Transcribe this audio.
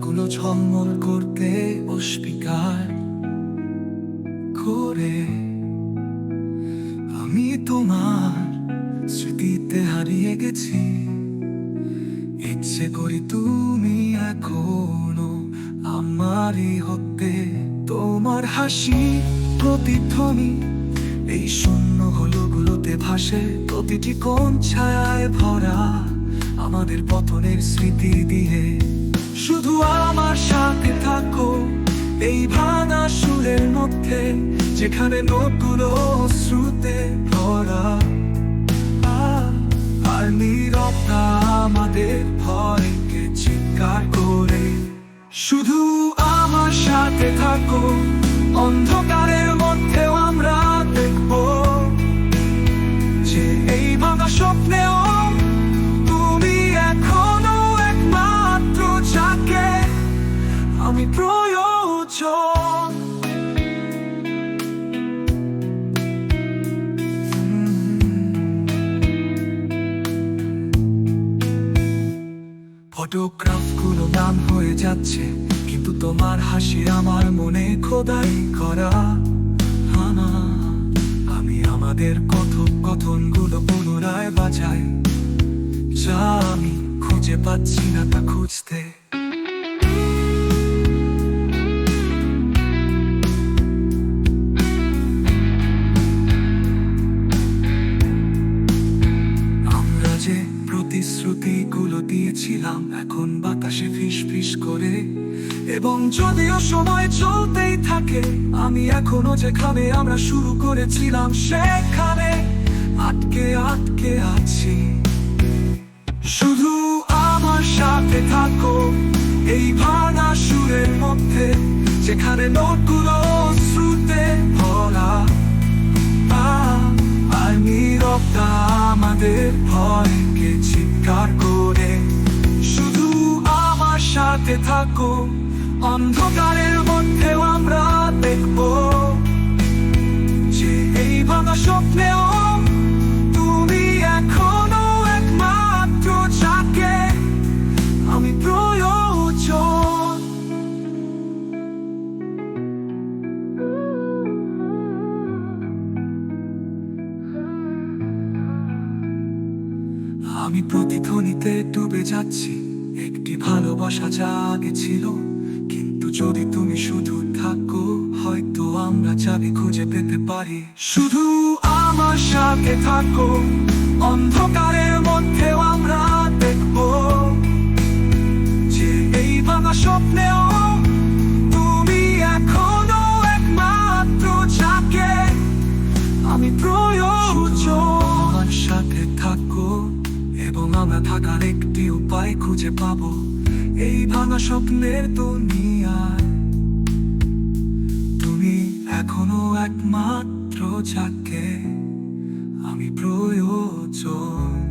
তারাগুলো ঝলমল করতে অস্বীকার করে আমি তোমার স্মৃতিতে হারিয়ে গেছি। ইচ্ছে করি তুমি এখনো আমারই হতে। তোমার হাসি প্রতিধ্বনি এই শূন্য হলোগুলোতে ভাসে, প্রতিটি কোণ ছায়ায় ভরা আমাদের পতনের স্মৃতি দিয়ে। শুধু আমার সাথে থাকো এই ভাঙা সুরের মধ্যে, যেখানে নোটগুলো শ্রুতে ভরা আর নীরবতা আমাদের ভয়কে চিৎকার করে। শুধু আমার সাথে থাকো, অন্ধকারের মধ্যেও আমরা দেখব যে এই ভাঙা স্বপ্নেও তুমি এখনো একমাত্র যাকে আমি প্রয়োজন। ফটোগ্রাফগুলো নাম হয়ে যাচ্ছে, কিন্তু তোমার হাসি আমার মনে খোদাই করা। আমি আমাদের কথোপকথনগুলো পুনরায় বাজাই, যা আমি খুঁজে পাচ্ছি না তা খুঁজতে। আমরা যে প্রতিশ্রুতিগুলো দিয়েছিলাম এখন বাতাসে ফিস ফিস করে। এবং যদিও সময় চলতেই থাকে, আমি এখনো যেখানে আমরা শুরু করেছিলাম সেখানে আটকে আটকে আছি। শুধু আমার সাথে থাকো এই ভাঙা সুরের মধ্যে, যেখানে নোটগুলো শ্রুতে ভরা আর নীরবতা আমাদের ভয়কে চিৎকার করে। শুধু আমার সাথে থাকো, অন্ধকারের মধ্যেও আমরা দেখব যে এই ভাঙা স্বপ্নেও তুমি এখনো একমাত্র যাকে আমি প্রয়োজন। আমি প্রতিধ্বনিতে ডুবে যাচ্ছি, একটি ভালোবাসা যা আগে ছিল। কিন্তু যদি তুমি শুধু থাকো, হয়তো আমরা চাবি খুঁজে পেতে পারি। শুধু আমার সাথে থাকো, অন্ধকারের মধ্যেও আমরা দেখব যে এই ভাঙা স্বপ্নেও তুমি এখনো একমাত্র যাকে আমি প্রয়োজন। আমার সাথে থাকো এবং আমরা থাকার একটি উপায় খুঁজে পাবো এই ভাঙা স্বপ্নের দুনিয়ায়। তুমি এখনো একমাত্র যাকে আমি প্রয়োজন।